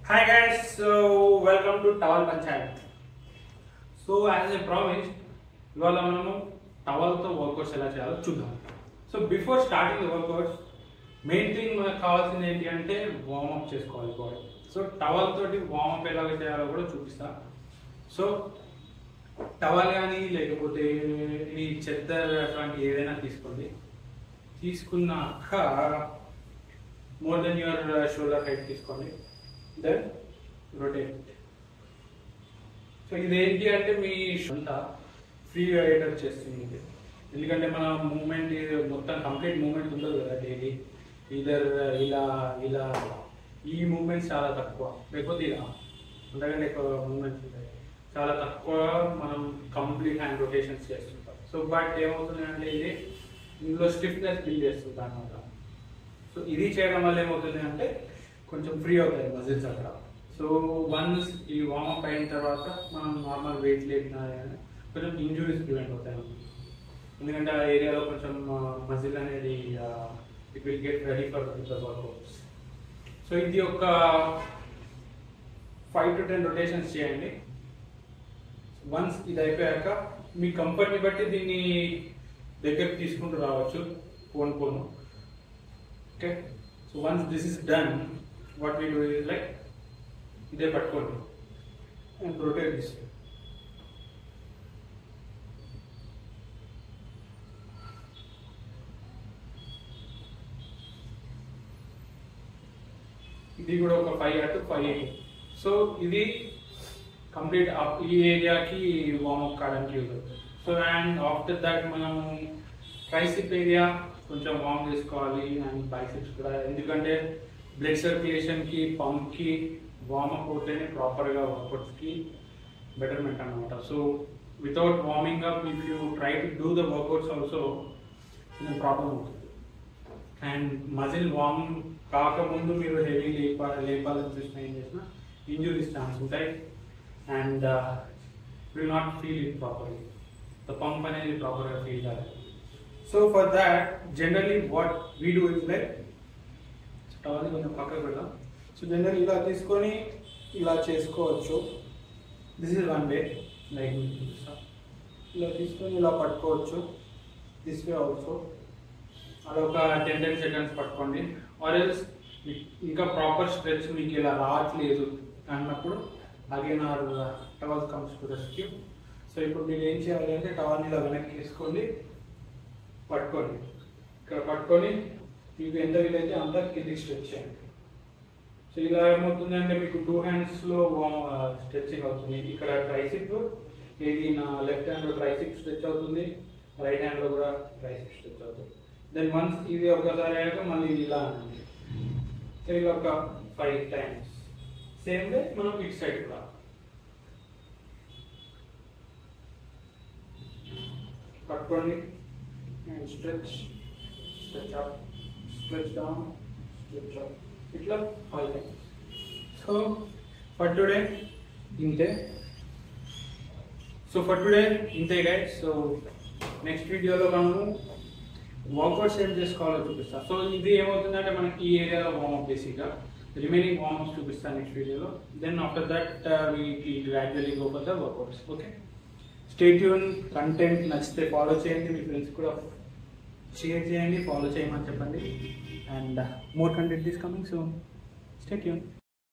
Hi guys, so welcome to Towel Panchayat. So as I promised, ఇవాళ మనము టవల్తో workouts ఎలా చేయాలో చూద్దాం. So before starting the workouts main thing మనకు కావాల్సింది ఏంటి అంటే వార్మప్ చేసుకోవాలి బాడీ. సో టవల్ తోటి వార్మప్ ఎలాగ చేయాలో కూడా చూపిస్తా. సో టవల్ కానీ లేకపోతే ఈ చెద్దర్ అట్లాంటి ఏదైనా తీసుకోండి. తీసుకున్నాక more than your shoulder height తీసుకోండి. Then rotate. సో ఇదేంటి అంటే మీ సొంత ఫ్రీ అయ్యేటట్టు చేస్తుంది. ఎందుకంటే మన మూమెంట్ మొత్తం కంప్లీట్ మూమెంట్ ఉండదు కదా డైలీ. ఇదర్ ఇలా ఇలా ఈ మూమెంట్స్ చాలా తక్కువ, లేకపోతే ఇలా అంతకంటే ఎక్కువ మూమెంట్స్ ఉంటాయి. చాలా తక్కువ మనం కంప్లీట్ హ్యాండ్ రొటేషన్స్ చేస్తుంటాం. సో బట్ ఏమవుతుంది అంటే ఇందులో స్టిఫ్నెస్ బిల్డ్ చేస్తుంది అన్నమాట. సో ఇది చేయడం వల్ల ఏమవుతుంది అంటే కొంచెం ఫ్రీ అవుతాయి మజిల్స్ అక్కడ. సో వన్స్ ఈ వార్మప్ అయిన తర్వాత మనం నార్మల్ వెయిట్ లేపినా కొంచెం ఇంజురీస్ ప్రివెంట్ అవుతాయి. ఎందుకంటే ఆ ఏరియాలో కొంచెం మజిల్ అనేది it will get ready for the workouts. So ఇది ఒక 5 to 10 రొటేషన్స్ చేయండి. వన్స్ ఇది అయిపోయాక మీ కంఫర్ట్ని బట్టి దీన్ని దగ్గరికి తీసుకుంటూ రావచ్చు పోను. Okay, so once this is done, what we do is like ఇదే పట్టుకోండి and rotate this way. ఇది కూడా ఒక 5 అటు 5 ఇటు. సో ఇది కంప్లీట్ ఈ ఏరియాకి వార్మప్ కావడానికి యూజ్ అవుతుంది. సో అండ్ ఆఫ్టర్ దాట్ మనం ట్రైసిప్ ఏరియా కొంచెం వార్మ్ చేసుకోవాలి అండ్ బైసిప్స్ కూడా. ఎందుకంటే బ్లడ్ సర్క్యులేషన్కి పంప్కి వార్మప్ అవుతేనే ప్రాపర్గా వర్కౌట్స్కి బెటర్మెంట్ అనమాట. So without warming up if you try to do the workouts also కొంచెం ప్రాబ్లం అవుతుంది. అండ్ మజిల్ వార్మ్ కాకముందు మీరు హెవీ లేపాలని చూసిన ఏం చేసినా ఇంజురీస్ ఛాన్స్ ఉంటాయి and will not feel it properly. The pump అనేది ప్రాపర్గా ఫీల్ కాదు. So for that generally what we do is like టవల్ని కొంచెం పక్కకు పెడదాం. సో జనరల్ ఇలా తీసుకొని ఇలా చేసుకోవచ్చు. This is one way. Like ఇలా తీసుకొని ఇలా పట్టుకోవచ్చు. This way also. అదొక 10 seconds పట్టుకోండి. ఆర్ ఎల్స్ ఇంకా ప్రాపర్ స్ట్రెచ్ మీకు ఇలా రావట్లేదు అన్నప్పుడు again our towel comes to rescue. So ఇప్పుడు మీరు ఏం చేయాలి అంటే టవల్ని ఇలా వెనక్కి తీసుకోండి, పట్టుకోండి. ఇక్కడ పట్టుకొని మీకు ఎంత వీలైతే అంత కిందికి స్ట్రెచ్ చేయండి. సో ఇలా ఏమవుతుంది అంటే మీకు 2 handsలో స్ట్రెచ్చింగ్ అవుతుంది. ఇక్కడ ట్రైసిప్, ఇది నా లెఫ్ట్ హ్యాండ్లో ట్రైసిప్ స్ట్రెచ్ అవుతుంది, రైట్ హ్యాండ్లో కూడా ట్రైసిప్ స్ట్రెచ్ అవుతుంది. దెన్ వన్స్ ఇది ఒకసారి అయ్యాక మళ్ళీ ఇలా అనండి. సో ఇలా ఒక 5 times. సేమ్ వే మనం ఇటు సైడ్ కూడా పట్టుకోండి and stretch up, stretch down, stretch up. ఇట్లా 5 times. సో ఫర్ టుడే ఇంతే గైస్. సో నెక్స్ట్ వీడియోలో మనము వర్కౌట్స్ ఏం చేసుకోవాలో చూపిస్తాను. సో ఇది ఏమవుతుందంటే మనకి ఈ ఏరియాలో వార్మప్ బేసిక్గా, రిమైనింగ్ వార్మప్స్ చూపిస్తాను నెక్స్ట్ వీడియోలో. Then after that we gradually go for the workouts. Okay, stay tune. Content నచ్చితే ఫాలో చేయండి, మీ ఫ్రెండ్స్ కూడా షేర్ చేయండి, ఫాలో చేయమని చెప్పండి. And more content is coming soon. Stay tune.